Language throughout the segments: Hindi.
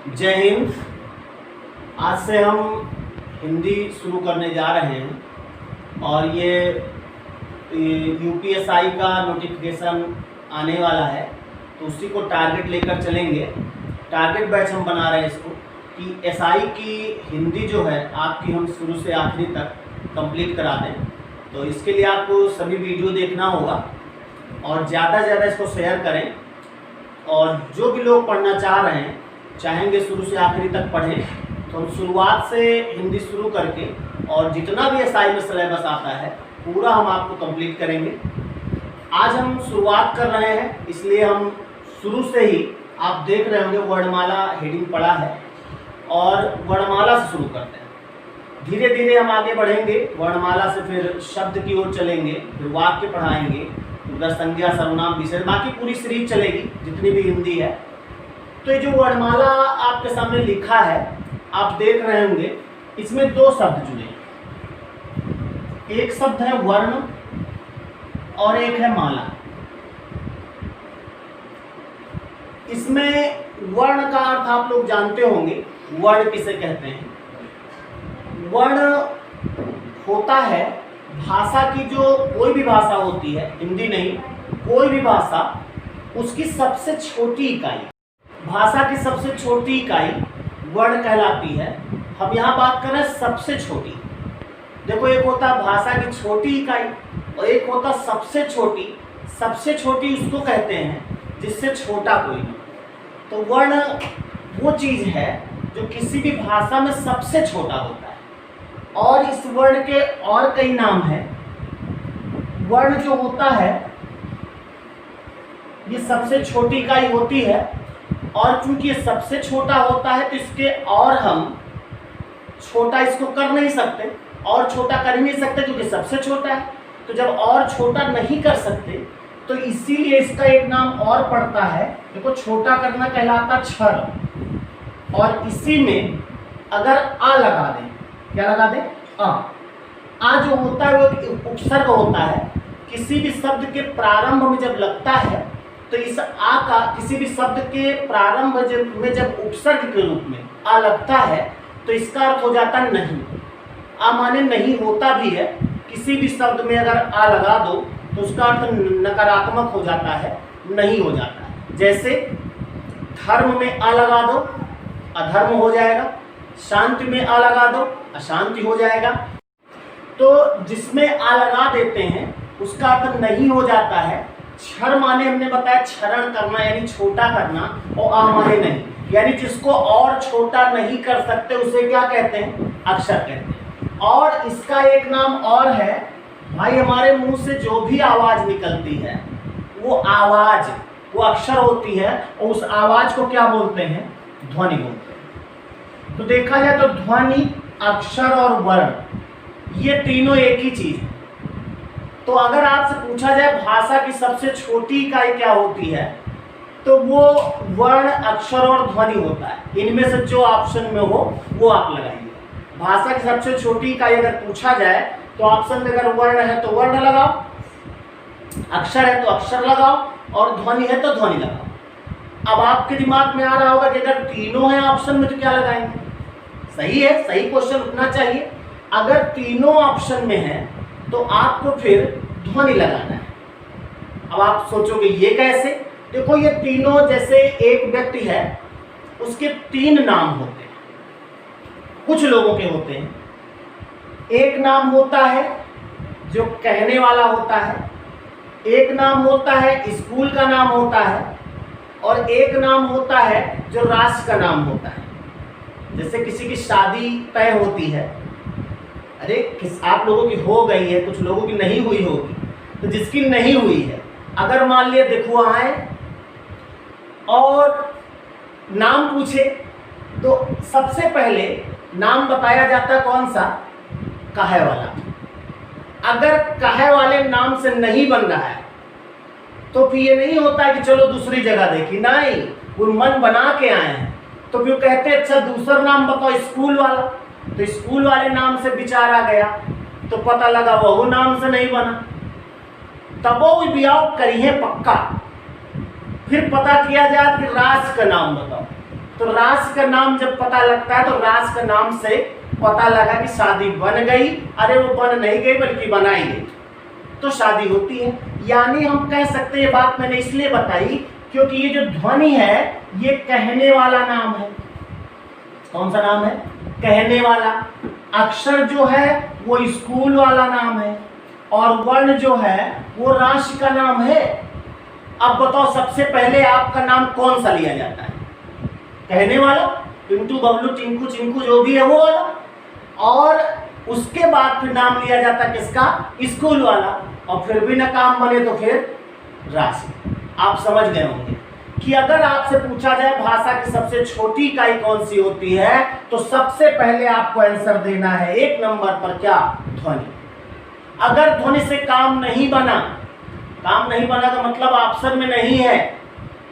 जय हिंद। आज से हम हिंदी शुरू करने जा रहे हैं और ये यूपीएसआई का नोटिफिकेशन आने वाला है, तो उसी को टारगेट लेकर चलेंगे। टारगेट बैच हम बना रहे हैं इसको कि एसआई की हिंदी जो है आपकी हम शुरू से आखिरी तक कंप्लीट करा दें। तो इसके लिए आपको सभी वीडियो देखना होगा और ज़्यादा से ज़्यादा इसको शेयर करें। और जो भी लोग पढ़ना चाह रहे हैं, चाहेंगे शुरू से आखिरी तक पढ़ें, तो हम शुरुआत से हिंदी शुरू करके और जितना भी एसआई में सिलेबस आता है पूरा हम आपको कंप्लीट करेंगे। आज हम शुरुआत कर रहे हैं, इसलिए हम शुरू से ही आप देख रहे होंगे वर्णमाला हेडिंग पड़ा है और वर्णमाला से शुरू करते हैं। धीरे धीरे हम आगे बढ़ेंगे, वर्णमाला से फिर शब्द की ओर चलेंगे, फिर वाक्य पढ़ाएंगे, उधर संज्ञा सर्वनाम विशेषण, बाकी पूरी सीरीज चलेगी जितनी भी हिंदी है। तो ये जो वर्णमाला आपके सामने लिखा है आप देख रहे होंगे, इसमें दो शब्द जुड़े हैं। एक शब्द है वर्ण और एक है माला। इसमें वर्ण का अर्थ आप लोग जानते होंगे, वर्ण किसे कहते हैं। वर्ण होता है भाषा की, जो कोई भी भाषा होती है, हिंदी नहीं कोई भी भाषा, उसकी सबसे छोटी इकाई, भाषा की सबसे छोटी इकाई वर्ण कहलाती है। हम यहाँ बात कर रहे हैं सबसे छोटी। देखो, एक होता है भाषा की छोटी इकाई और एक होता सबसे छोटी। सबसे छोटी उसको कहते हैं जिससे छोटा कोई नहीं। तो वर्ण वो चीज़ है जो किसी भी भाषा में सबसे छोटा होता है। और इस वर्ण के और कई नाम हैं। वर्ण जो होता है ये सबसे छोटी इकाई होती है, और चूंकि ये सबसे छोटा होता है तो इसके और हम छोटा इसको कर नहीं सकते, और छोटा कर ही नहीं सकते क्योंकि सबसे छोटा है। तो जब और छोटा नहीं कर सकते तो इसीलिए इसका एक नाम और पड़ता है। देखो, छोटा करना कहलाता क्षर, और इसी में अगर आ लगा दें, क्या लगा दें, आ जो होता है वो एक उपसर्ग होता है। किसी भी शब्द के प्रारंभ में जब लगता है तो इस आ का किसी भी शब्द के प्रारंभ में जब उपसर्ग के रूप में आ लगता है तो इसका अर्थ हो जाता है नहीं। आ माने नहीं होता भी है। किसी भी शब्द में अगर आ लगा दो तो उसका अर्थ नकारात्मक हो जाता है, नहीं हो जाता है। जैसे धर्म में आ लगा दो, अधर्म हो जाएगा। शांति में आ लगा दो, अशांति हो जाएगा। तो जिसमें आ लगा देते हैं उसका अर्थ नहीं हो जाता है। क्षर माने हमने बताया क्षरण करना यानी छोटा करना, और आ माने नहीं यानी जिसको और छोटा नहीं कर सकते उसे क्या कहते हैं, अक्षर कहते हैं। और इसका एक नाम और है भाई, हमारे मुंह से जो भी आवाज निकलती है वो आवाज, वो अक्षर होती है, और उस आवाज को क्या बोलते हैं, ध्वनि बोलते हैं। तो देखा जाए तो ध्वनि, अक्षर और वर्ण ये तीनों एक ही चीज है। तो अगर आपसे पूछा जाए भाषा की सबसे छोटी इकाई क्या होती है, तो वो वर्ण, अक्षर और ध्वनि होता है। इनमें से जो ऑप्शन में हो वो आप लगाइए। भाषा की सबसे छोटी इकाई अगर पूछा जाए तो ऑप्शन में अगर वर्ण है तो वर्ण लगाओ, अक्षर है तो अक्षर लगाओ, और ध्वनि है तो ध्वनि लगाओ। अब आपके दिमाग में आ रहा होगा कि अगर तीनों हैं ऑप्शन में तो क्या लगाएंगे। सही है, सही क्वेश्चन उठना चाहिए। अगर तीनों ऑप्शन में है तो आपको फिर ध्वनि लगाना है। अब आप सोचोगे ये कैसे। देखो, ये तीनों, जैसे एक व्यक्ति है उसके तीन नाम होते हैं, कुछ लोगों के होते हैं। एक नाम होता है जो कहने वाला होता है, एक नाम होता है स्कूल का नाम होता है, और एक नाम होता है जो राष्ट्र का नाम होता है। जैसे किसी की शादी तय होती है, अरे आप लोगों की हो गई है, कुछ लोगों की नहीं हुई होगी, तो जिसकी नहीं हुई है अगर मान लिया देखो आए और नाम पूछे तो सबसे पहले नाम बताया जाता है कौन सा, कहे वाला। अगर कहे वाले नाम से नहीं बन रहा है तो फिर ये नहीं होता है कि चलो दूसरी जगह देखी, नहीं, वो मन बना के आए हैं तो फिर कहते हैं अच्छा दूसरा नाम बताओ, स्कूल वाला। तो स्कूल वाले नाम से विचार आ गया तो पता लगा वो नाम से नहीं बना, तब वो ब्याह करिए पक्का। फिर पता किया जाए कि राष्ट्र का नाम बताओ, तो राशि का नाम जब पता लगता है तो राशि का नाम से पता लगा कि शादी बन गई, अरे वो बन नहीं गई बल्कि बनाई गई, तो शादी होती है। यानी हम कह सकते हैं, ये बात मैंने इसलिए बताई क्योंकि ये जो ध्वनि है ये कहने वाला नाम है। कौन सा नाम है? कहने वाला। अक्षर जो है वो स्कूल वाला नाम है और वर्ण जो है वो राशि का नाम है। अब बताओ सबसे पहले आपका नाम कौन सा लिया जाता है? कहने वाला, पिंटू, बबलू, टिंकू, चिंकू जो भी है वो वाला, और उसके बाद फिर नाम लिया जाता है किसका? स्कूल वाला, और फिर भी ना काम बने तो फिर राशि। आप समझ गए होंगे कि अगर आपसे पूछा जाए भाषा की सबसे छोटी इकाई कौन सी होती है तो सबसे पहले आपको आंसर देना है 1 नंबर पर क्या? ध्वनि। अगर ध्वनि से काम नहीं बना का मतलब ऑप्शन में नहीं है,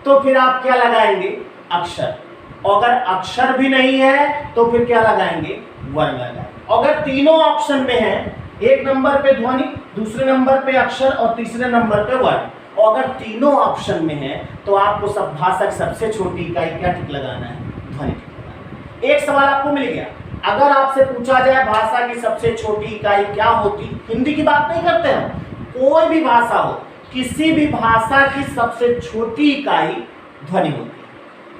तो फिर आप क्या लगाएंगे? अक्षर। और अगर अक्षर भी नहीं है तो फिर क्या लगाएंगे? वर्ण लगाएंगे। अगर तीनों ऑप्शन में है, 1 नंबर पे ध्वनि, दूसरे नंबर पे अक्षर और तीसरे नंबर पे वर्ण, और अगर तीनों ऑप्शन में है तो आपको सब भाषा की सबसे छोटी इकाई क्या टिक लगाना है? ध्वनि टिक लगाना है। एक सवाल आपको मिल गया। अगर आपसे पूछा जाए भाषा की सबसे छोटी इकाई क्या होती, हिंदी की बात नहीं करते हम, कोई भी भाषा हो, किसी भी भाषा की सबसे छोटी इकाई ध्वनि होती है।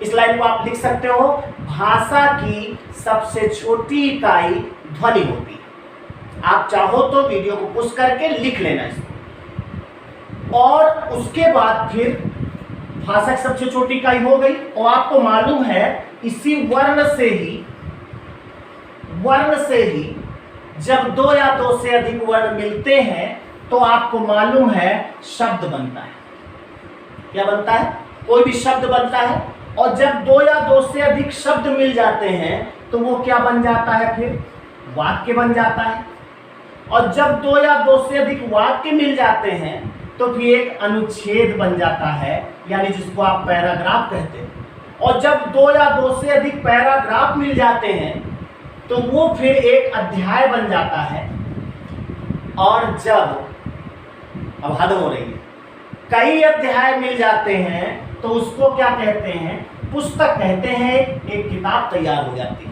इस लाइन को आप लिख सकते हो, भाषा की सबसे छोटी इकाई ध्वनि होती है। आप चाहो तो वीडियो को पुश करके लिख लेना इसको, और उसके बाद फिर भाषा की सबसे छोटी इकाई हो गई। और आपको मालूम है इसी वर्ण से ही जब 2 या 2 से अधिक वर्ण मिलते हैं तो आपको मालूम है शब्द बनता है। क्या बनता है? कोई भी शब्द बनता है, और जब 2 या 2 से अधिक शब्द मिल जाते हैं तो वो क्या बन जाता है? फिर वाक्य बन जाता है। और जब 2 या 2 से अधिक वाक्य मिल जाते हैं तो फिर एक अनुच्छेद बन जाता है, यानी जिसको आप पैराग्राफ कहते हैं। और जब 2 या 2 से अधिक पैराग्राफ मिल जाते हैं तो वो फिर एक अध्याय बन जाता है। और जब, अब हद हो रही है, कई अध्याय मिल जाते हैं तो उसको क्या कहते हैं? पुस्तक कहते हैं। एक किताब तैयार हो जाती है।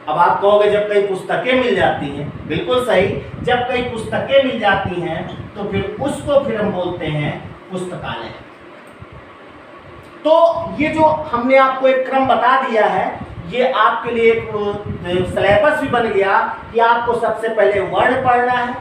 अब आप कहोगे जब कई पुस्तकें मिल जाती हैं, बिल्कुल सही, जब कई पुस्तकें मिल जाती हैं तो फिर उसको फिर हम बोलते हैं पुस्तकालय। तो ये जो हमने आपको एक क्रम बता दिया है, ये आपके लिए एक सिलेबस भी बन गया कि आपको सबसे पहले वर्ण पढ़ना है,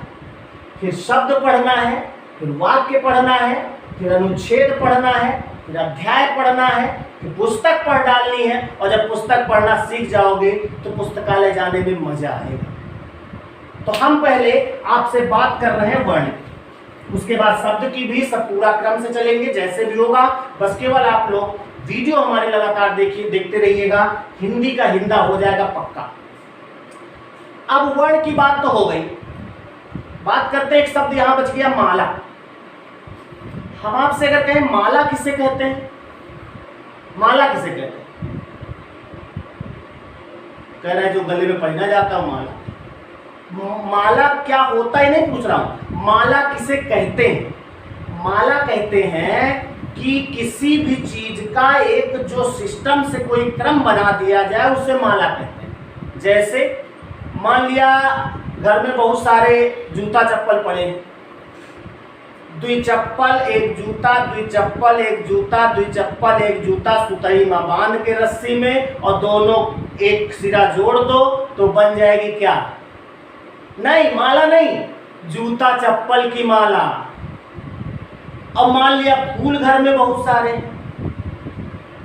फिर शब्द पढ़ना है, फिर वाक्य पढ़ना है, फिर अनुच्छेद पढ़ना है, फिर अध्याय पढ़ना है, फिर पुस्तक पढ़ डालनी है। और जब पुस्तक पढ़ना सीख जाओगे तो पुस्तकालय जाने में मजा आएगा। तो हम पहले आपसे बात कर रहे हैं वर्ण की, उसके बाद शब्द की भी, सब पूरा क्रम से चलेंगे जैसे भी होगा। बस केवल आप लोग वीडियो हमारे लगातार देखते रहिएगा, हिंदी का हिंदा हो जाएगा पक्का। अब वर्ण की बात तो हो गई, बात करते हैं, एक शब्द यहां बच गया, माला। हम आपसे अगर कहें माला किसे कहते हैं? माला किसे कहते हैं? कह रहे हैं जो गले में पहना जाता है माला। माला क्या होता है नहीं पूछ रहा हूं, माला किसे कहते हैं? माला कहते हैं कि किसी भी चीज का एक जो सिस्टम से कोई क्रम बना दिया जाए उसे माला कहते हैं। जैसे मान लिया घर में बहुत सारे जूता चप्पल पड़े हैं, 2 चप्पल 1 जूता, 2 चप्पल 1 जूता, 2 चप्पल 1 जूता, सुतई में बांध के रस्सी में, और दोनों एक सिरा जोड़ दो तो बन जाएगी क्या? नहीं, माला नहीं, जूता चप्पल की माला। अब मान लिया फूल घर में बहुत सारे,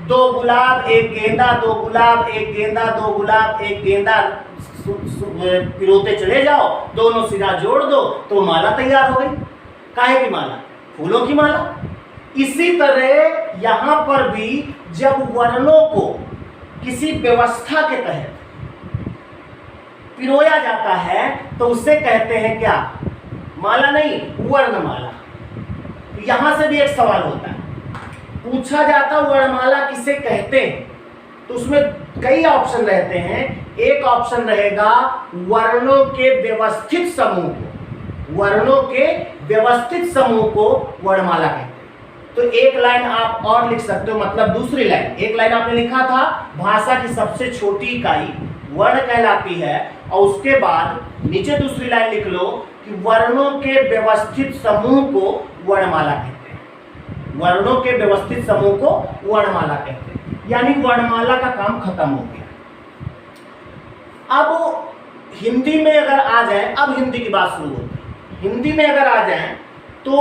2 गुलाब 1 गेंदा, 2 गुलाब 1 गेंदा, 2 गुलाब 1 गेंदा, पिरोते चले जाओ, दोनों सिरा जोड़ दो तो माला तैयार हो गई। काहे की माला? फूलों की माला। इसी तरह यहां पर भी जब वर्णों को किसी व्यवस्था के तहत पिरोया जाता है तो उसे कहते हैं क्या? माला नहीं, वर्णमाला। यहां से भी एक सवाल होता है, पूछा जाता वर्णमाला किसे कहते हैं, तो उसमें कई ऑप्शन रहते हैं। एक ऑप्शन रहेगा वर्णों के व्यवस्थित समूह को, वर्णों के व्यवस्थित समूह को वर्णमाला कहते हैं। तो एक लाइन आप और लिख सकते हो, मतलब दूसरी लाइन, एक लाइन आपने लिखा था भाषा की सबसे छोटी इकाई वर्ण कहलाती है, और उसके बाद नीचे दूसरी लाइन लिख लो कि वर्णों के व्यवस्थित समूह को वर्णमाला कहते हैं। वर्णों के व्यवस्थित समूह को वर्णमाला कहते हैं, यानी वर्णमाला का काम खत्म हो गया। अब हिंदी में अगर आ जाए, अब हिंदी की बात शुरू होती है। हिंदी में अगर आ जाए तो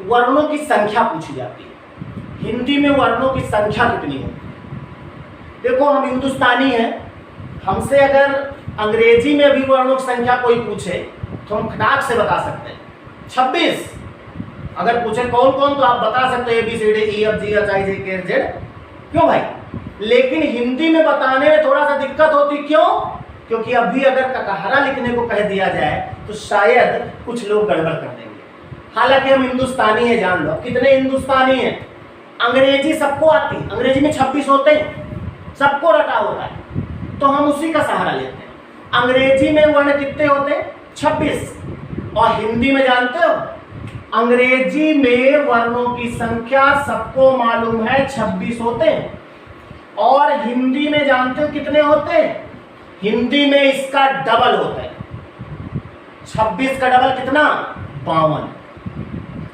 वर्णों की संख्या पूछी जाती है। हिंदी में वर्णों की संख्या कितनी होती है? देखो हम हिंदुस्तानी हैं, हमसे अगर अंग्रेजी में भी वर्णों की संख्या कोई पूछे तो हम खटाक से बता सकते हैं 26। अगर पूछे कौन कौन, तो आप बता सकते हैं ABCDEFGHIJKLMNO। क्यों भाई? लेकिन हिंदी में बताने में थोड़ा सा दिक्कत होती, क्यों? क्योंकि अभी अगर ककहरा लिखने को कह दिया जाए तो शायद कुछ लोग गड़बड़ कर देंगे। हालांकि हम हिंदुस्तानी हैं, जान लो। कितने हिंदुस्तानी हैं? अंग्रेजी सबको आती, अंग्रेजी में 26 होते हैं, सबको रटा होता है, तो हम उसी का सहारा लेते हैं। अंग्रेजी में वर्ण कितने होते हैं? 26। और हिंदी में जानते हो, अंग्रेजी में वर्णों की संख्या सबको मालूम है 26 होते हैं, और हिंदी में जानते हो कितने होते हैं? हिंदी में इसका डबल होता है। 26 का डबल कितना? 52।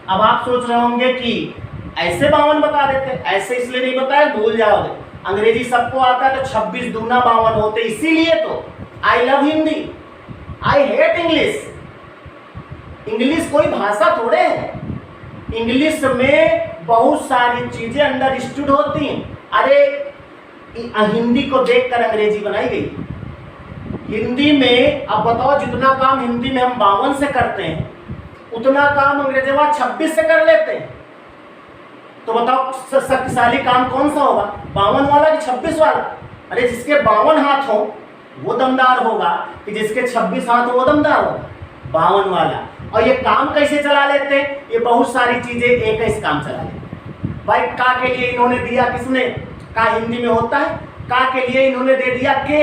अब आप सोच रहे होंगे कि ऐसे 52 बता देते, ऐसे इसलिए नहीं बताया, भूल जाओगे। अंग्रेजी सबको आता है तो 26 दूना 52 होते, इसीलिए तो I love Hindi, I hate English. English कोई भाषा थोड़े है, इंग्लिश में बहुत सारी चीजें अंडरस्टूड होती हैं। अरे हिंदी को देखकर अंग्रेजी बनाई गई। हिंदी में अब बताओ, जितना काम हिंदी में हम 52 से करते हैं उतना काम अंग्रेजी में 26 से कर लेते हैं। तो बताओ शक्तिशाली काम कौन सा होगा, 52 वाला कि 26 वाला? अरे जिसके 52 हाथ हो वो दमदार होगा कि जिसके 26 हाथ हो वो दमदार होगा? 52 वाला। और ये काम कैसे चला लेते हैं? ये बहुत सारी चीजें एक इस काम चला लेते हैं। भाई का के लिए इन्होंने दिया, किसने? का हिंदी में होता है, का के लिए इन्होंने दे दिया के।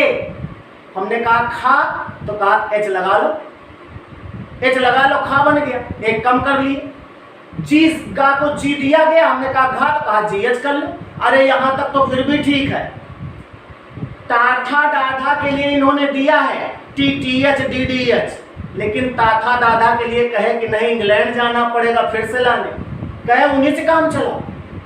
हमने कहा खा तो कहा एच लगा लो, एच लगा लो, खा बन गया, एक कम कर लिए। जी गा को जी दिया गया, हमने कहा घा तो कहा जी एच कर लो। अरे यहां तक तो फिर भी ठीक है। टाठा डाठा के लिए इन्होंने दिया है TTH DDH, लेकिन ताथा दादा के लिए कहे कि नहीं इंग्लैंड जाना पड़ेगा फिर से लाने, कहे उन्हीं से काम चला।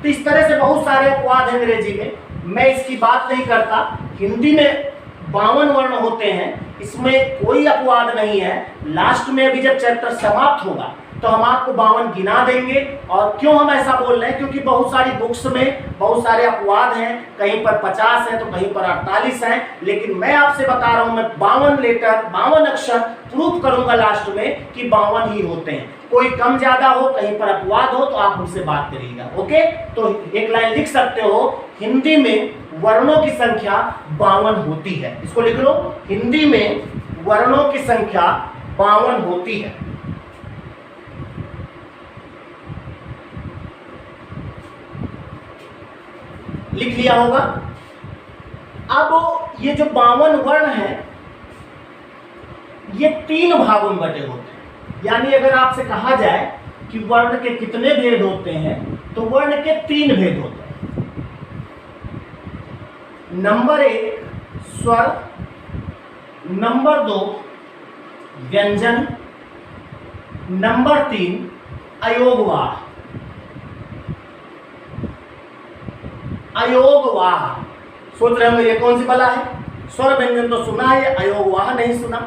तो इस तरह से बहुत सारे अपवाद हैं अंग्रेजी में, मैं इसकी बात नहीं करता। हिंदी में 52 वर्ण होते हैं, इसमें कोई अपवाद नहीं है। लास्ट में अभी जब चैप्टर समाप्त होगा तो हम आपको 52 गिना देंगे। और क्यों हम ऐसा बोल रहे हैं? क्योंकि बहुत सारी बुक्स में बहुत सारे अपवाद हैं, कहीं पर 50 है तो कहीं पर 48 हैं, लेकिन मैं आपसे बता रहा हूं, मैं 52 लेटर 52 अक्षर प्रूफ करूंगा लास्ट में कि 52 ही होते हैं। कोई कम ज्यादा हो, कहीं पर अपवाद हो तो आप हमसे बात करिएगा। ओके, तो एक लाइन लिख सकते हो, हिंदी में वर्णों की संख्या 52 होती है। इसको लिख लो, हिंदी में वर्णों की संख्या 52 होती है। लिख लिया होगा। अब ये जो 52 वर्ण है ये 3 भागों में बटे होते हैं। यानी अगर आपसे कहा जाए कि वर्ण के कितने भेद होते हैं तो वर्ण के 3 भेद होते हैं। नंबर 1 स्वर, नंबर 2 व्यंजन, नंबर 3 अयोगवाह। अयोगवाह सोच रहे होंगे ये कौन सी बला है? स्वर व्यंजन तो सुना है, अयोगवाह नहीं सुना,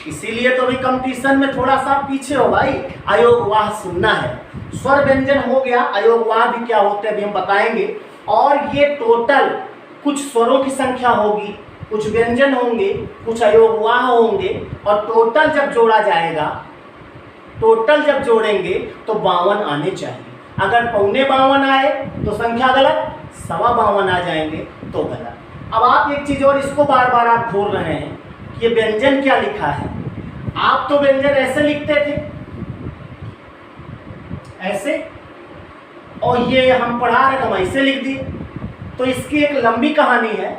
इसीलिए तो अभी कंपटीशन में थोड़ा सा पीछे हो भाई। अयोगवाह सुनना है, स्वर व्यंजन हो गया, अयोगवाह भी क्या होते हैं अभी हम बताएंगे। और ये टोटल कुछ स्वरों की संख्या होगी, कुछ व्यंजन होंगे, कुछ अयोगवाह होंगे, और टोटल जब जोड़ा जाएगा, टोटल जब जोड़ेंगे तो 52 आने चाहिए। अगर 52 आए तो संख्या गलत, 52 आ जाएंगे तो गलत। अब आप एक चीज और, इसको बार बार आप घूर रहे हैं कि ये व्यंजन क्या लिखा है। आप तो व्यंजन ऐसे लिखते थे, ऐसे, और ये हम पढ़ा रहे तो हम ऐसे लिख दिए। तो इसकी एक लंबी कहानी है,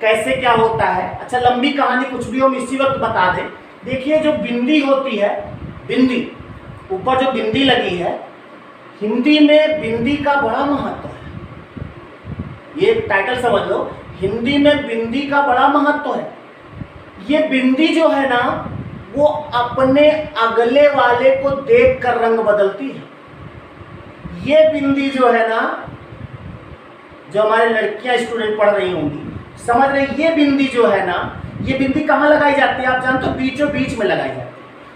कैसे क्या होता है। अच्छा, लंबी कहानी कुछ भी हम इसी वक्त बता दें। देखिए जो बिंदी होती है, बिंदी ऊपर जो बिंदी लगी है, हिंदी में बिंदी का बड़ा महत्व है, ये टाइटल समझ लो, हिंदी में बिंदी का बड़ा महत्व है। ये बिंदी जो है ना वो अपने अगले वाले को देखकर रंग बदलती है। ये बिंदी जो है ना, जो हमारे लड़कियां स्टूडेंट पढ़ रही होंगी, समझ रहे, ये बिंदी जो है ना, ये बिंदी कहाँ लगाई जाती है आप जानते हो? बीचों बीच में लगाई जाती है।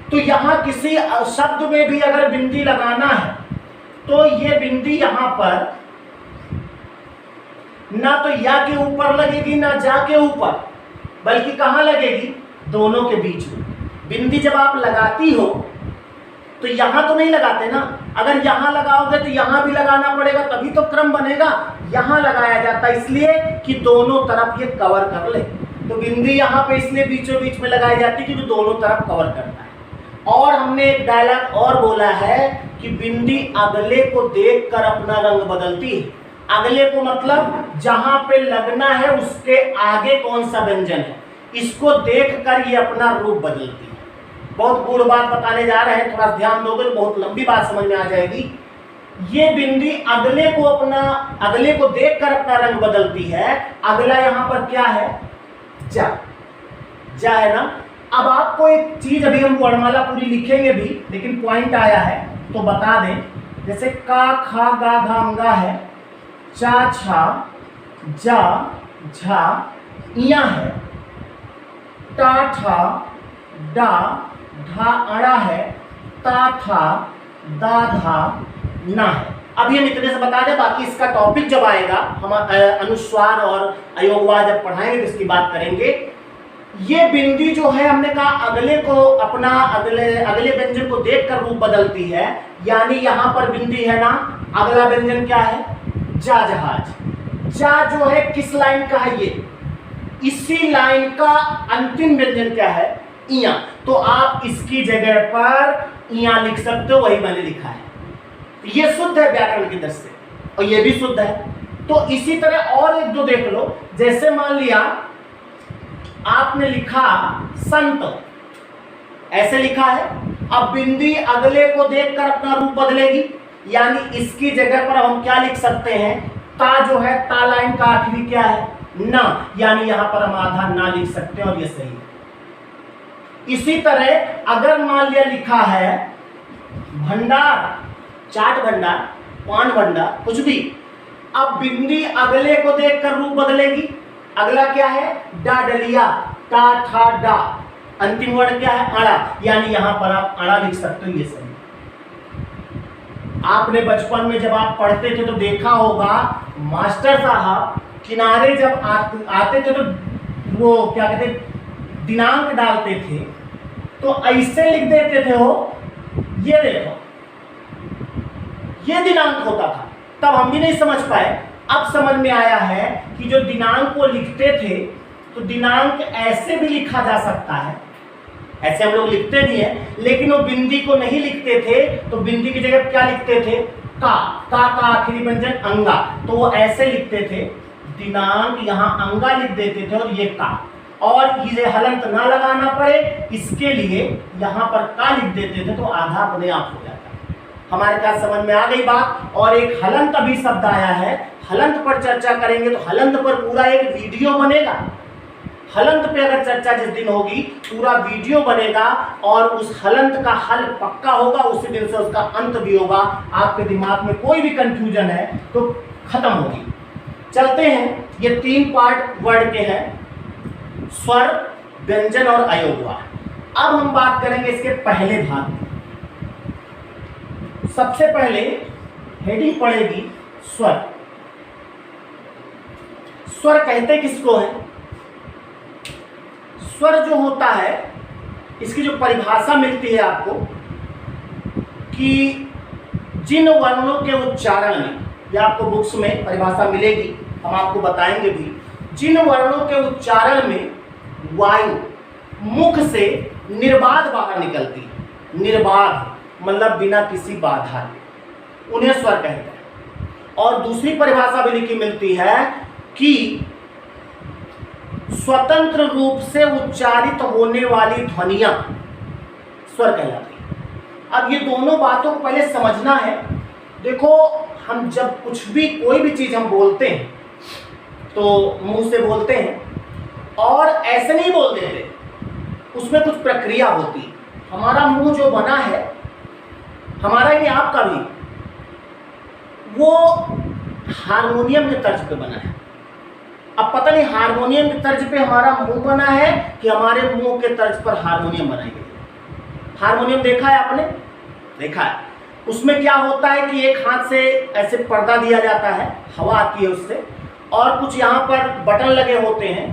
तो यहाँ किसी शब्द में भी अगर बिंदी लगाना है तो ये बिंदी यहाँ पर ना तो या के ऊपर लगेगी ना जा के ऊपर, बल्कि कहाँ लगेगी? दोनों के बीच में। बिंदी जब आप लगाती हो तो यहाँ तो नहीं लगाते ना, अगर यहाँ लगाओगे तो यहाँ भी लगाना पड़ेगा, तभी तो क्रम बनेगा। यहाँ लगाया जाता है इसलिए कि दोनों तरफ ये कवर कर ले। तो बिंदी यहाँ पे इसलिए बीचों बीच में लगाई जाती है क्योंकि दोनों तरफ कवर करता है। और हमने एक डायलॉग और बोला है कि बिंदी अगले को देखकर अपना रंग बदलती है। अगले को मतलब जहां पे लगना है उसके आगे कौन सा व्यंजन है, इसको देखकर ये अपना रूप बदलती है। बहुत गूढ़ बात बताने जा रहे हैं, थोड़ा ध्यान दोगे तो बहुत लंबी बात समझ में आ जाएगी। ये बिंदी अगले को देखकर अपना रंग बदलती है। अगला यहाँ पर क्या है? जा। जा है ना। अब आपको एक चीज, अभी हम वर्णमाला पूरी लिखेंगे भी, लेकिन पॉइंट आया है तो बता दें। जैसे का, खा, गा, घा, अंगा है, चा, छा, जा, झा, इया है, टा, ठा, डा, ढा, अड़ा है, ता, था, दा, धा, ना है। अभी हम इतने से बता दें, बाकी इसका टॉपिक जब आएगा, हम अनुस्वार और अयोगवाद जब पढ़ाएंगे तो इसकी बात करेंगे। ये बिंदी जो है, हमने कहा अगले को अपना अगले व्यंजन को देखकर रूप बदलती है, यानी यहाँ पर बिंदी है ना, अगला व्यंजन क्या है? जा, जहाज। जा जो है किस लाइन का है? ये इसी लाइन का अंतिम व्यंजन क्या है? इया। तो आप इसकी जगह पर इया लिख सकते हो, वही मैंने लिखा है। ये शुद्ध है व्याकरण की दृष्टि से, और ये भी शुद्ध है। तो इसी तरह और एक दो देख लो। जैसे मान लिया आपने लिखा संत, ऐसे लिखा है। अब बिंदी अगले को देखकर अपना रूप बदलेगी, यानी इसकी जगह पर हम क्या लिख सकते हैं? ता जो है, ता लाइन का आखिरी क्या है? ना, यानी यहां पर हम आधा ना लिख सकते हैं, और ये सही है। इसी तरह अगर मान लिया लिखा है भंडार, चाट भंडार, पान भंडार, कुछ भी, अब बिंदी अगले को देखकर रूप बदलेगी। अगला क्या है? डा, डलिया, टा, ठा, डा, अंतिम वर्ण क्या है? अड़ा, यानी यहां पर आप अड़ा लिख सकते हो, ये सही। आपने बचपन में जब आप पढ़ते थे तो देखा होगा, मास्टर साहब किनारे जब आते थे तो वो क्या कहते, दिनांक डालते थे, तो ऐसे लिख देते थे हो, ये देखो, ये दिनांक होता था। तब हम भी नहीं समझ पाए, अब समझ में आया है कि जो दिनांक को लिखते थे तो दिनांक ऐसे भी लिखा जा सकता है, ऐसे हम लोग लिखते भी हैं, लेकिन वो बिंदी को नहीं लिखते थे, तो बिंदी की जगह क्या लिखते थे? का आखिरी व्यंजन अंगा, तो वो ऐसे लिखते थे, दिनांक यहाँ अंगा लिख देते थे, और ये का, और ये हलंत ना लगाना पड़े इसके लिए यहाँ पर का लिख देते थे, तो आधा अपने आप हो जाता। हमारे पास समझ में आ गई बात। और एक हलंत अभी शब्द आया है, हलंत पर चर्चा करेंगे, तो हलंत पर पूरा एक वीडियो बनेगा। हलंत पे अगर चर्चा जिस दिन होगी पूरा वीडियो बनेगा, और उस हलंत का हल पक्का होगा, उसी दिन से उसका अंत भी होगा। आपके दिमाग में कोई भी कंफ्यूजन है तो खत्म होगी। चलते हैं, ये 3 पार्ट वर्ड के हैं, स्वर, व्यंजन और अयोगवाद। अब हम बात करेंगे इसके पहले भाग में। सबसे पहले हेडिंग पड़ेगी स्वर। स्वर कहते किसको है? स्वर जो होता है, इसकी जो परिभाषा मिलती है आपको, कि जिन वर्णों के उच्चारण में, या आपको बुक्स में परिभाषा मिलेगी, हम आपको बताएंगे भी, जिन वर्णों के उच्चारण में वायु मुख से निर्बाध बाहर निकलती है, निर्बाध मतलब बिना किसी बाधा के, उन्हें स्वर कहते हैं। और दूसरी परिभाषा भी लिखी मिलती है कि स्वतंत्र रूप से उच्चारित होने वाली ध्वनियां स्वर कहलाती हैं। अब ये दोनों बातों को पहले समझना है, देखो, हम जब कुछ भी कोई भी चीज हम बोलते हैं तो मुंह से बोलते हैं और ऐसे नहीं बोल देते, उसमें कुछ प्रक्रिया होती है। हमारा मुंह जो बना है, हमारा ही आपका भी, वो हारमोनियम के तर्ज पे बना है। अब पता नहीं हारमोनियम के तर्ज पे हमारा मुंह बना है कि हमारे मुंह के तर्ज पर हारमोनियम बनाई गई है। हारमोनियम देखा है आपने? देखा है। उसमें क्या होता है कि एक हाथ से ऐसे पर्दा दिया जाता है, हवा आती है उससे, और कुछ यहाँ पर बटन लगे होते हैं,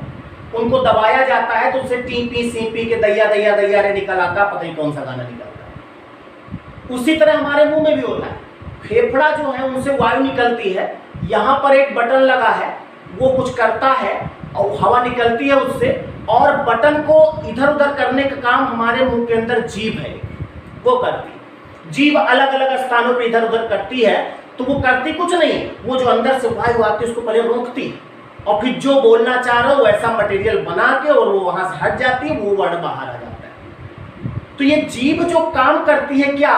उनको दबाया जाता है तो उससे टीपी सीपी के दैया दैया दैया रे निकल आता, पता नहीं कौन सा गाना निकलता है। उसी तरह हमारे मुंह में भी होता है। फेफड़ा जो है उनसे वायु निकलती है, यहाँ पर एक बटन लगा है, वो कुछ करता है और हवा निकलती है उससे, और बटन को इधर उधर करने का काम हमारे मुंह के अंदर जीभ है, वो करती है। जीभ अलग अलग स्थानों पे इधर उधर करती है, तो वो करती कुछ नहीं, वो जो अंदर से वायु आती है उसको पहले रोकती है, और फिर जो बोलना चाह रहे हो वैसा मटेरियल बना के और वो वहां से हट जाती है, वो वर्ड बाहर आ जाता है। तो ये जीभ जो काम करती है क्या,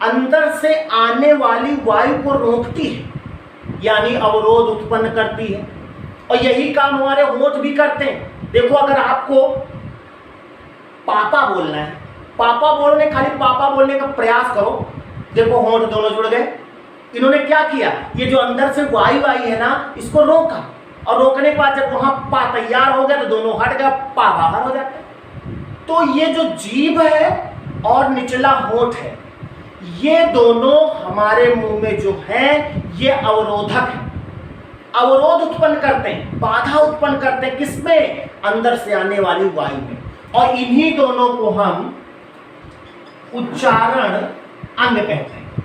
अंदर से आने वाली वायु को रोकती है, यानी अवरोध उत्पन्न करती है। और यही काम हमारे होंठ भी करते हैं। देखो, अगर आपको पापा बोलना है, पापा बोलने, खाली पापा बोलने का प्रयास करो, देखो होंठ दोनों जुड़ गए। इन्होंने क्या किया, ये जो अंदर से वायु आई है ना, इसको रोका, और रोकने के बाद जब वहां पा तैयार हो गया तो दोनों हट गया, पा बाहर हो जाता है। तो ये जो जीभ है और निचला होंठ है, ये दोनों हमारे मुंह में जो है ये अवरोधक है, अवरोध उत्पन्न करते हैं, बाधा उत्पन्न करते हैं। किसमें? अंदर से आने वाली वायु में। और इन्हीं दोनों को हम उच्चारण अंग कहते हैं,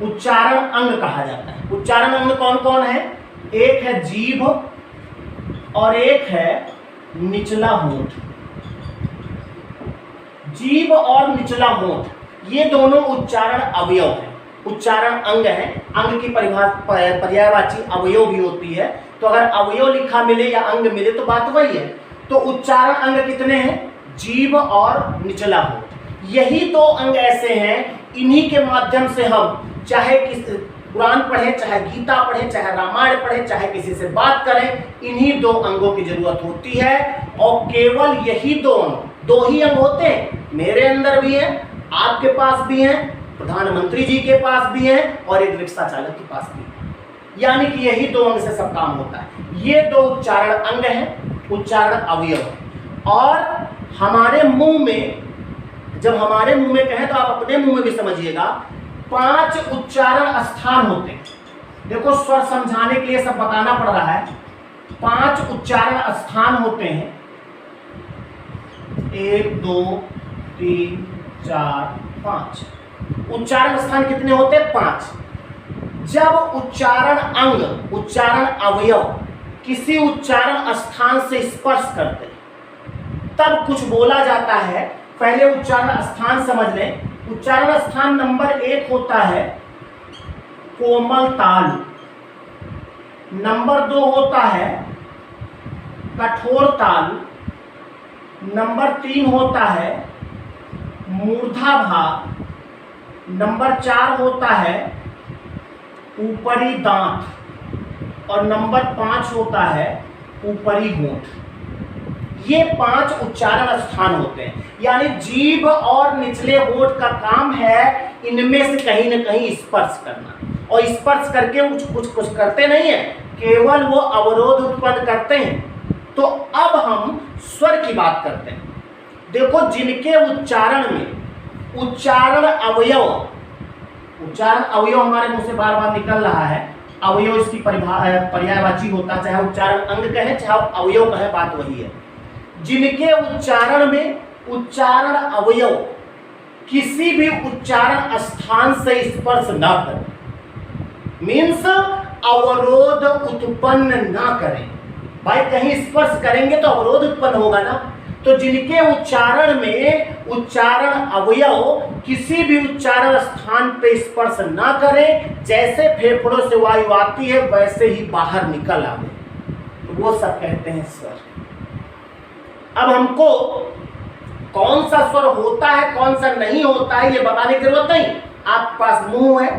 उच्चारण अंग कहा जाता है। उच्चारण अंग कौन कौन है? एक है जीभ और एक है निचला होंठ। जीभ और निचला होंठ, ये दोनों उच्चारण अवयव हैं, उच्चारण अंग है। अंग की पर्यायवाची अवयव भी होती है, तो अगर अवयव लिखा मिले या अंग मिले तो बात वही है। तो उच्चारण अंग कितने हैं? जीभ और निचला होंठ। यही दो अंग ऐसे हैं, इन्हीं के माध्यम से हम चाहे कुरान पढ़ें, चाहे गीता पढ़ें, चाहे रामायण पढ़ें, चाहे किसी से बात करें, इन्हीं दो अंगों की जरूरत होती है। और केवल यही दो ही अंग होते हैं। मेरे अंदर भी हैं, आपके पास भी हैं, प्रधानमंत्री जी के पास भी हैं, और एक रिक्शा चालक के पास भी है। यानी कि यही दो अंग से सब काम होता है। ये दो उच्चारण अंग हैं, उच्चारण अवयव है। और हमारे मुंह में, जब हमारे मुंह में कहें तो आप अपने मुंह में भी समझिएगा, 5 उच्चारण स्थान होते हैं। देखो, स्वर समझाने के लिए सब बताना पड़ रहा है। 5 उच्चारण स्थान होते हैं, 1 2 3 4 5। उच्चारण स्थान कितने होते हैं? 5। जब उच्चारण अंग, उच्चारण अवयव किसी उच्चारण स्थान से स्पर्श करते हैं तब कुछ बोला जाता है। पहले उच्चारण स्थान समझ लें। उच्चारण स्थान नंबर 1 होता है कोमल तालु, नंबर 2 होता है कठोर तालु, नंबर 3 होता है मूर्धा भाग, नंबर 4 होता है ऊपरी दांत, और नंबर 5 होता है ऊपरी होंठ। ये 5 उच्चारण स्थान होते हैं। यानी जीभ और निचले होंठ का काम है इनमें से कहीं न कहीं स्पर्श करना, और स्पर्श करके कुछ करते नहीं है, केवल वो अवरोध उत्पन्न करते हैं। तो अब हम स्वर की बात करते हैं। देखो, जिनके उच्चारण में उच्चारण अवयव, उच्चारण अवयव हमारे मुंह से बार बार निकल रहा है, अवयव इसकी पर्यायवाची होता है, चाहे उच्चारण अंग कहे चाहे अवयव कहे, बात वही है। जिनके उच्चारण में उच्चारण अवयव किसी भी उच्चारण स्थान से स्पर्श न करें, मीन्स अवरोध उत्पन्न ना करें। भाई, कहीं स्पर्श करेंगे तो अवरोध उत्पन्न होगा ना। तो जिनके उच्चारण में उच्चारण अवयव किसी भी उच्चारण स्थान पे स्पर्श ना करें, जैसे फेफड़ों से वायु आती है वैसे ही बाहर निकल आवे, तो वो सब कहते हैं स्वर। अब हमको कौन सा स्वर होता है कौन सा नहीं होता है ये बताने की जरूरत नहीं। आपके पास मुंह है,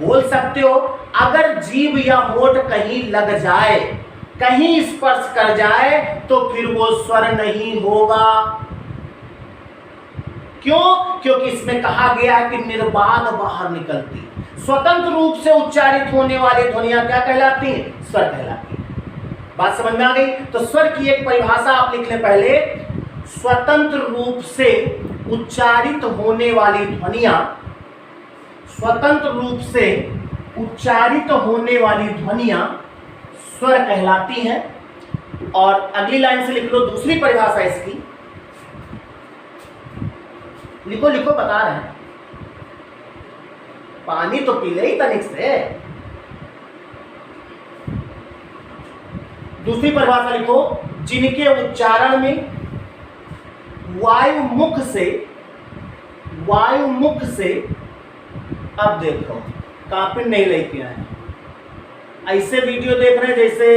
बोल सकते हो अगर जीभ या होठ कहीं लग जाए, कहीं स्पर्श कर जाए तो फिर वो स्वर नहीं होगा। क्यों? क्योंकि इसमें कहा गया है कि निर्बाध बाहर निकलती, स्वतंत्र रूप से उच्चारित होने वाली ध्वनियां क्या कहलाती हैं? स्वर कहलाती हैं। बात समझ में आ गई? तो स्वर की एक परिभाषा आप लिख लें पहले, स्वतंत्र रूप से उच्चारित होने वाली ध्वनियां, स्वतंत्र रूप से उच्चारित होने वाली ध्वनियां स्वर कहलाती हैं। और अगली लाइन से लिख लो दूसरी परिभाषा इसकी, लिखो लिखो, बता रहे हैं, पानी तो पी ले ही तनिक से। दूसरी परिभाषा लिखो, जिनके उच्चारण में वायुमुख से, अब देखो कॉपी नहीं लेके आए, ऐसे वीडियो देख रहे हैं जैसे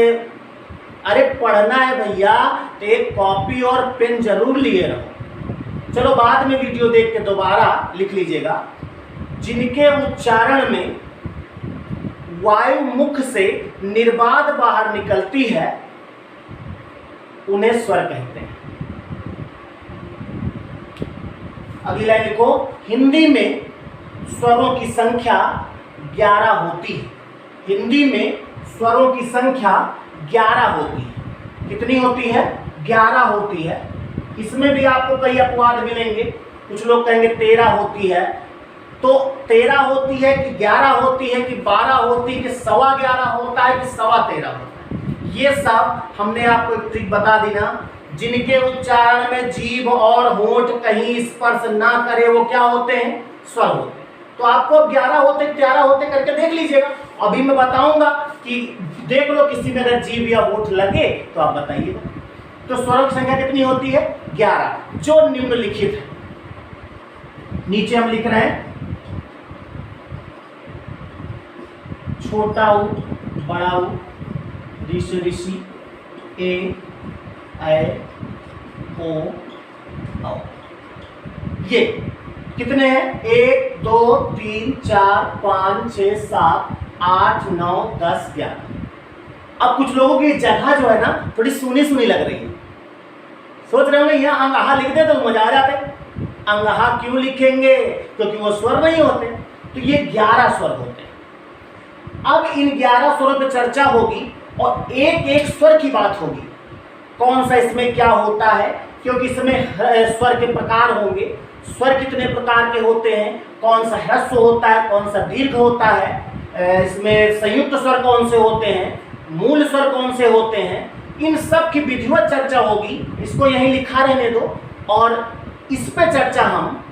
अरे पढ़ना है भैया तो एक कॉपी और पेन जरूर लिए रहो। चलो बाद में वीडियो देख के दोबारा लिख लीजिएगा। जिनके उच्चारण में वायुमुख से निर्बाध बाहर निकलती है उन्हें स्वर कहते हैं। अगली लाइन लिखो, हिंदी में स्वरों की संख्या 11 होती है। हिंदी में स्वरों की संख्या 11 होती है। कितनी होती है? 11 होती है। इसमें भी आपको कई अपवाद मिलेंगे, कुछ लोग कहेंगे 13 होती है, तो 13 होती है कि 11 होती है कि 12 होती है कि 11.25 होता है कि 13.25 होता है, ये सब हमने आपको एक ट्रिक बता दी ना। जिनके उच्चारण में जीभ और होंठ कहीं स्पर्श ना करे वो क्या होते हैं? स्वर होते हैं। तो आपको 11 होते 13 होते करके देख लीजिएगा। अभी मैं बताऊंगा कि देख लो किसी में अगर जीभ या होंठ लगे तो आप बताइएगा। तो स्वरों की संख्या कितनी होती है? 11, जो निम्नलिखित है। नीचे हम लिख रहे हैं, छोटा ऊ, बड़ा ऊ, ऋषि ऋषि, ए ऐ ओ औ। ये कितने हैं? 1 2 3 4 5 6 7 8 9 10 11। अब कुछ लोगों की जगह जो है ना थोड़ी सुनी सुनी लग रही है, सोच रहे होंगे यहाँ अंगहा लिख दे तो मजा आ जाते। अंगहा क्यों लिखेंगे? क्योंकि वो स्वर नहीं होते। तो ये 11 स्वर होते हैं। अब इन 11 स्वरों पे चर्चा होगी और एक एक स्वर की बात होगी, कौन सा इसमें क्या होता है, क्योंकि इसमें स्वर के प्रकार होंगे। स्वर कितने प्रकार के होते हैं, कौन सा ह्रस्व होता है, कौन सा दीर्घ होता है, इसमें संयुक्त स्वर कौन से होते हैं, मूल स्वर कौन से होते हैं, इन सब की विधिवत चर्चा होगी। इसको यहीं लिखा रहने दो और इस पे चर्चा हम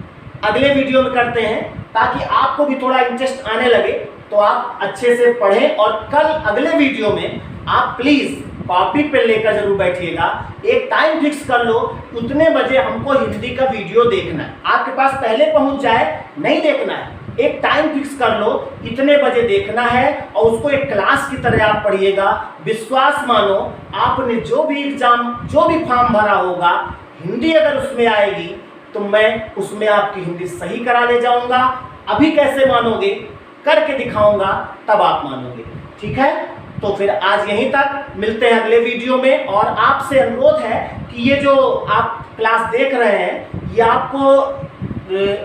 अगले वीडियो में करते हैं, ताकि आपको भी थोड़ा इंटरेस्ट आने लगे, तो आप अच्छे से पढ़ें। और कल अगले वीडियो में आप प्लीज़ कॉपी पेन लेकर जरूर बैठिएगा। एक टाइम फिक्स कर लो, उतने बजे हमको हिंदी का वीडियो देखना है। आपके पास पहले पहुंच जाए नहीं देखना है, एक टाइम फिक्स कर लो, इतने बजे देखना है और उसको एक क्लास की तरह आप पढ़िएगा। विश्वास मानो, आपने जो भी एग्जाम, जो भी फॉर्म भरा होगा, हिंदी अगर उसमें आएगी तो मैं उसमें आपकी हिंदी सही करा ले जाऊंगा। अभी कैसे मानोगे? करके दिखाऊंगा, तब आप मानोगे। ठीक है, तो फिर आज यहीं तक, मिलते हैं अगले वीडियो में। और आपसे अनुरोध है कि ये जो आप क्लास देख रहे हैं, ये आपको,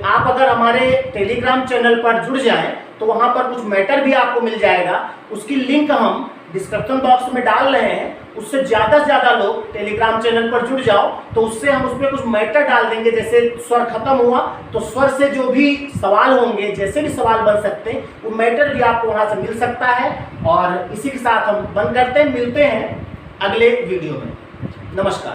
आप अगर हमारे टेलीग्राम चैनल पर जुड़ जाएं तो वहाँ पर कुछ मैटर भी आपको मिल जाएगा। उसकी लिंक हम डिस्क्रिप्शन बॉक्स में डाल रहे हैं। उससे ज़्यादा से ज़्यादा लोग टेलीग्राम चैनल पर जुड़ जाओ, तो उससे हम उसमें कुछ मैटर डाल देंगे। जैसे स्वर खत्म हुआ तो स्वर से जो भी सवाल होंगे, जैसे भी सवाल बन सकते हैं, वो मैटर भी आपको वहाँ से मिल सकता है। और इसी के साथ हम बंद करते हैं, मिलते हैं अगले वीडियो में। नमस्कार।